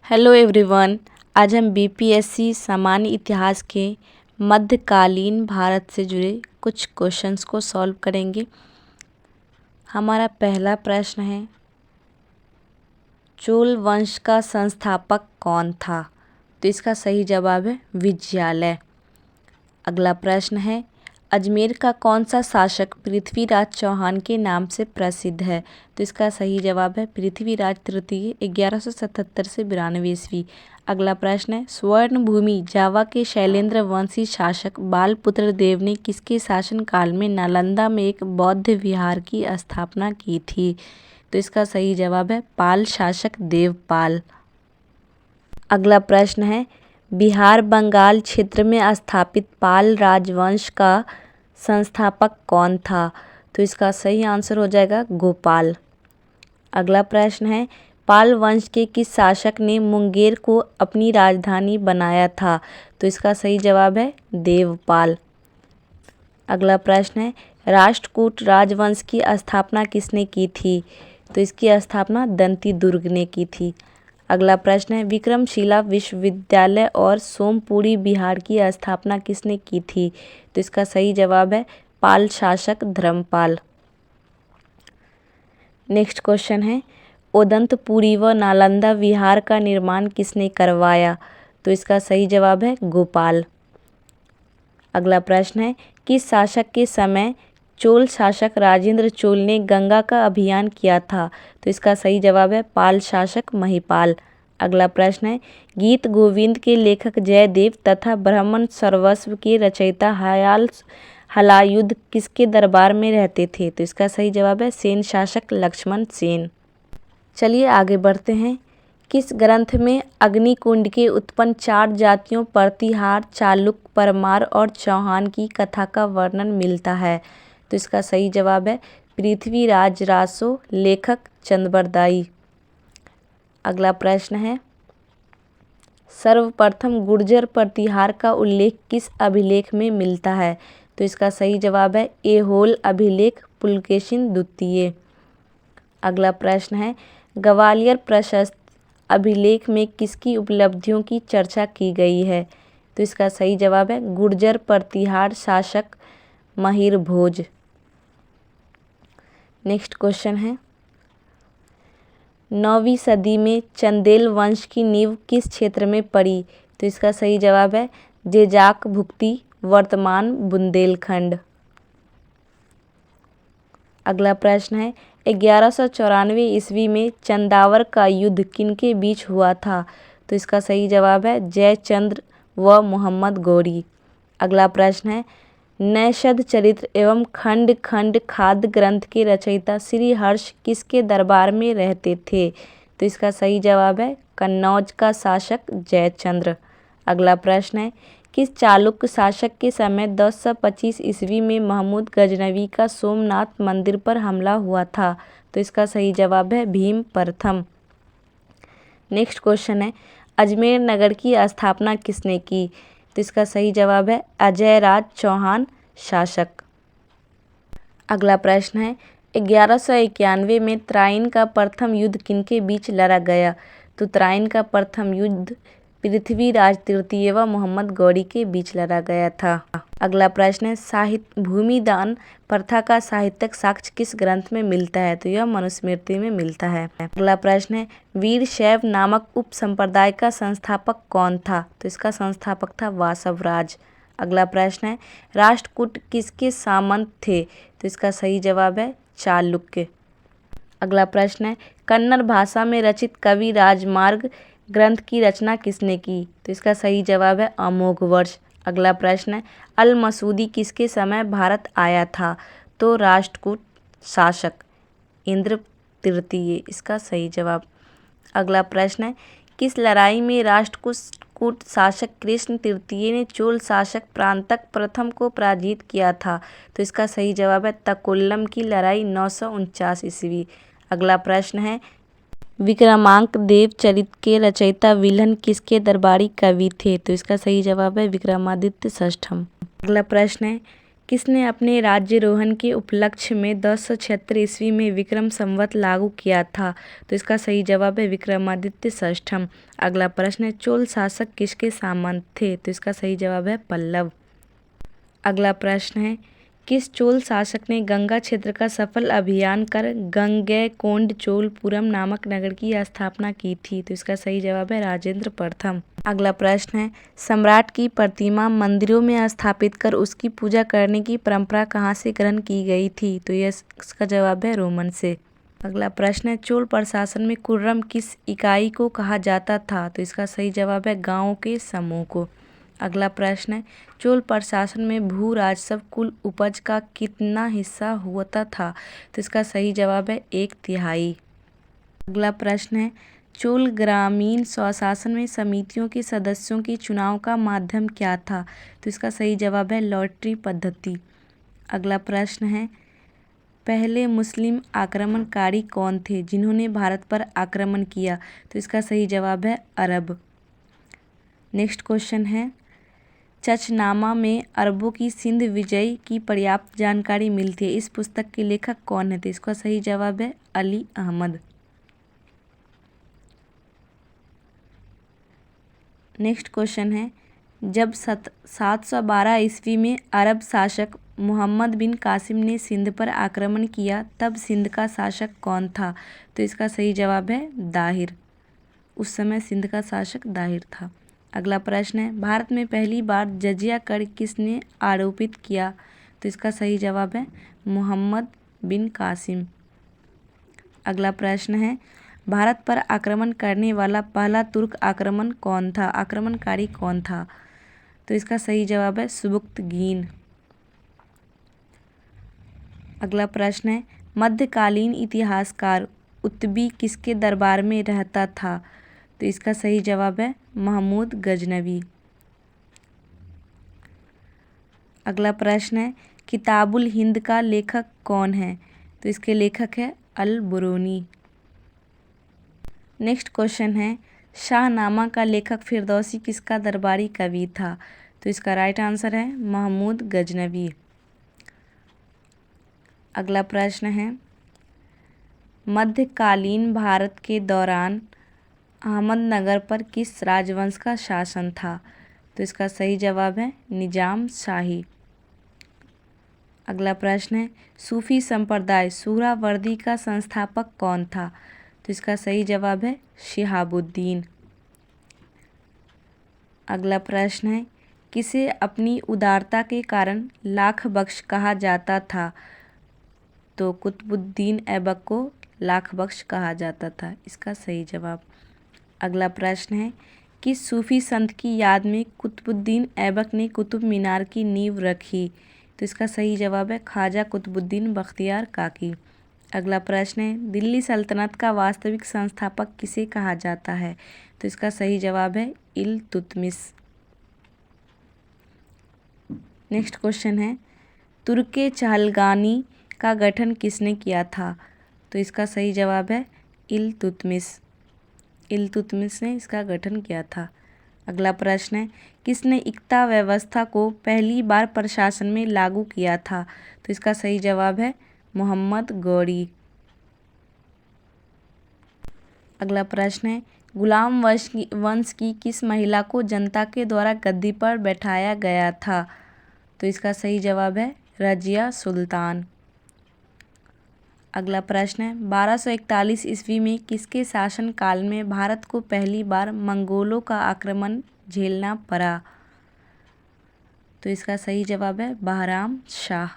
Hello everyone. आज हम BPSC सामान्य इतिहास के मध्यकालीन भारत से जुड़े कुछ क्वेश्चंस को सॉल्व करेंगे। हमारा पहला प्रश्न है, चोल वंश का संस्थापक कौन था? तो इसका सही जवाब है विजयालय। अगला प्रश्न है, अजमेर का कौन सा शासक पृथ्वीराज चौहान के नाम से प्रसिद्ध है? तो इसका सही जवाब है पृथ्वीराज तृतीय, 1177 से 92 ईस्वी। अगला प्रश्न है, स्वर्ण भूमि जावा के शैलेंद्र वंशी शासक बालपुत्र देव ने किसके शासनकाल में नालंदा में एक बौद्ध विहार की स्थापना की थी? तो इसका सही जवाब है पाल शासक देवपाल। अगला प्रश्न है, बिहार बंगाल क्षेत्र में स्थापित पाल राजवंश का संस्थापक कौन था? तो इसका सही आंसर हो जाएगा गोपाल। अगला प्रश्न है, पाल वंश के किस शासक ने मुंगेर को अपनी राजधानी बनाया था? तो इसका सही जवाब है देवपाल। अगला प्रश्न है, राष्ट्रकूट राजवंश की स्थापना किसने की थी? तो इसकी स्थापना दंती दुर्ग ने की थी। अगला प्रश्न है, विक्रमशिला विश्वविद्यालय और सोमपुरी बिहार की स्थापना किसने की थी? तो इसका सही जवाब है पाल शासक धर्मपाल। नेक्स्ट क्वेश्चन है, उदंतपुरी व नालंदा विहार का निर्माण किसने करवाया? तो इसका सही जवाब है गोपाल। अगला प्रश्न है, किस शासक के समय चोल शासक राजेंद्र चोल ने गंगा का अभियान किया था? तो इसका सही जवाब है पाल शासक महिपाल। अगला प्रश्न है, गीत गोविंद के लेखक जयदेव तथा ब्राह्मण सर्वस्व के रचयिता हलायुध किसके दरबार में रहते थे? तो इसका सही जवाब है सेन शासक लक्ष्मण सेन। चलिए आगे बढ़ते हैं। किस ग्रंथ में अग्निकुंड के उत्पन्न 4 जातियों प्रतिहार, चालुक, परमार और चौहान की कथा का वर्णन मिलता है? तो इसका सही जवाब है पृथ्वीराज रासो, लेखक चंद्रबरदाई। अगला प्रश्न है, सर्वप्रथम गुर्जर प्रतिहार का उल्लेख किस अभिलेख में मिलता है? तो इसका सही जवाब है ऐहोल अभिलेख, पुलकेशिन द्वितीय। अगला प्रश्न है, ग्वालियर प्रशस्त अभिलेख में किसकी उपलब्धियों की चर्चा की गई है? तो इसका सही जवाब है गुर्जर प्रतिहार शासक महिर भोज। नेक्स्ट क्वेश्चन है, 9वीं सदी में चंदेल वंश की नींव किस क्षेत्र में पड़ी? तो इसका सही जवाब है जेजाक भुक्ति, वर्तमान बुंदेलखंड। अगला प्रश्न है, 1194 ईस्वी में चंदावर का युद्ध किनके बीच हुआ था? तो इसका सही जवाब है जयचंद्र व मोहम्मद गौरी। अगला प्रश्न है, नैषध चरित्र एवं खंड खंड खाद्य ग्रंथ के रचयिता श्री हर्ष किसके दरबार में रहते थे? तो इसका सही जवाब है कन्नौज का शासक जयचंद्र। अगला प्रश्न है, किस चालुक्य शासक के समय 1025 ईस्वी में महमूद गजनवी का सोमनाथ मंदिर पर हमला हुआ था? तो इसका सही जवाब है भीम प्रथम। नेक्स्ट क्वेश्चन है, अजमेर नगर की स्थापना किसने की? तो इसका सही जवाब है अजयराज चौहान शासक। अगला प्रश्न है, 1191 में त्राइन का प्रथम युद्ध किनके बीच लड़ा गया? तो त्राइन का प्रथम युद्ध पृथ्वीराज तृतीय व मोहम्मद गौरी के बीच लड़ा गया था। अगला प्रश्न है, साहित्य भूमिदान प्रथा का साहित्यिक साक्ष्य किस ग्रंथ में मिलता है? तो यह मनुस्मृति में मिलता है। अगला प्रश्न है, वीरशैव नामक उप संप्रदाय का संस्थापक कौन था? तो इसका संस्थापक था वासवराज। अगला प्रश्न है, राष्ट्रकूट किसके सामंत थे? तो इसका सही जवाब है चालुक्य। अगला प्रश्न है, कन्नड़ भाषा में रचित कवि राजमार्ग ग्रंथ की रचना किसने की? तो इसका सही जवाब है अमोघवर्ष। अगला प्रश्न है, अल मसूदी किसके समय भारत आया था? तो राष्ट्रकूट शासक इंद्र तृतीय, इसका सही जवाब। अगला प्रश्न है, किस लड़ाई में राष्ट्रकूट शासक कृष्ण तृतीय ने चोल शासक प्रांतक प्रथम को पराजित किया था? तो इसका सही जवाब है तकोल्लम की लड़ाई 949 ईस्वी। अगला प्रश्न है, विक्रमांक देव चरित के रचयिता विल्हन किसके दरबारी कवि थे? तो इसका सही जवाब है विक्रमादित्य षष्ठम। अगला प्रश्न है, किसने अपने राज्यारोहण के उपलक्ष्य में 1076 ईस्वी में विक्रम संवत लागू किया था? तो इसका सही जवाब है विक्रमादित्य षष्ठम। अगला प्रश्न है, चोल शासक किसके सामंत थे? तो इसका सही जवाब है पल्लव। अगला प्रश्न है, किस चोल शासक ने गंगा क्षेत्र का सफल अभियान कर गंगैकोंडचोलपुरम नामक नगर की स्थापना की थी? तो इसका सही जवाब है राजेंद्र प्रथम। अगला प्रश्न है, सम्राट की प्रतिमा मंदिरों में स्थापित कर उसकी पूजा करने की परंपरा कहाँ से ग्रहण की गई थी? तो इसका जवाब है रोमन से। अगला प्रश्न है, चोल प्रशासन में कुर्रम किस इकाई को कहा जाता था? तो इसका सही जवाब है गाँवों के समूह को। अगला प्रश्न है, चोल प्रशासन में भू राजस्व कुल उपज का कितना हिस्सा होता था? तो इसका सही जवाब है 1/3। अगला प्रश्न है, चोल ग्रामीण स्वशासन में समितियों के सदस्यों के चुनाव का माध्यम क्या था? तो इसका सही जवाब है लॉटरी पद्धति। अगला प्रश्न है, पहले मुस्लिम आक्रमणकारी कौन थे जिन्होंने भारत पर आक्रमण किया? तो इसका सही जवाब है अरब। नेक्स्ट क्वेश्चन है, चचनामा में अरबों की सिंध विजय की पर्याप्त जानकारी मिलती है। इस पुस्तक के लेखक कौन है? तो इसका सही जवाब है अली अहमद। नेक्स्ट क्वेश्चन है, जब 712 ईस्वी में अरब शासक मोहम्मद बिन कासिम ने सिंध पर आक्रमण किया तब सिंध का शासक कौन था? तो इसका सही जवाब है दाहिर। उस समय सिंध का शासक दाहिर था। अगला प्रश्न है, भारत में पहली बार जजिया कर किसने आरोपित किया? तो इसका सही जवाब है मोहम्मद बिन कासिम। अगला प्रश्न है, भारत पर आक्रमण करने वाला पहला तुर्क आक्रमणकारी कौन था? तो इसका सही जवाब है सुबुक्तगीन। अगला प्रश्न है, मध्यकालीन इतिहासकार उत्बी किसके दरबार में रहता था? तो इसका सही जवाब है महमूद गजनवी। अगला प्रश्न है, किताबुल हिंद का लेखक कौन है? तो इसके लेखक है अल बुरूनी। नेक्स्ट क्वेश्चन है, शाहनामा का लेखक फिरदौसी किसका दरबारी कवि था? तो इसका राइट आंसर है महमूद गजनवी। अगला प्रश्न है, मध्यकालीन भारत के दौरान अहमदनगर पर किस राजवंश का शासन था? तो इसका सही जवाब है निजाम शाही। अगला प्रश्न है, सूफी संप्रदाय सुहरावर्दी का संस्थापक कौन था? तो इसका सही जवाब है शिहाबुद्दीन। अगला प्रश्न है, किसे अपनी उदारता के कारण लाख बख्श कहा जाता था? तो कुतुबुद्दीन ऐबक को लाख बख्श कहा जाता था। इसका सही जवाब। अगला प्रश्न है, किस सूफी संत की याद में कुतुबुद्दीन ऐबक ने कुतुब मीनार की नींव रखी? तो इसका सही जवाब है ख्वाजा कुतुबुद्दीन बख्तियार काकी। अगला प्रश्न है, दिल्ली सल्तनत का वास्तविक संस्थापक किसे कहा जाता है? तो इसका सही जवाब है इल्तुतमिश। नेक्स्ट क्वेश्चन है, तुर्के चहलगानी का गठन किसने किया था? तो इसका सही जवाब है इल्तुतमिश ने इसका गठन किया था। अगला प्रश्न है, किसने इक्ता व्यवस्था को पहली बार प्रशासन में लागू किया था? तो इसका सही जवाब है मोहम्मद गौरी। अगला प्रश्न है, गुलाम वंश की किस महिला को जनता के द्वारा गद्दी पर बैठाया गया था? तो इसका सही जवाब है रजिया सुल्तान। अगला प्रश्न है, 1241 ईस्वी में किसके शासनकाल में भारत को पहली बार मंगोलों का आक्रमण झेलना पड़ा? तो इसका सही जवाब है बहराम शाह।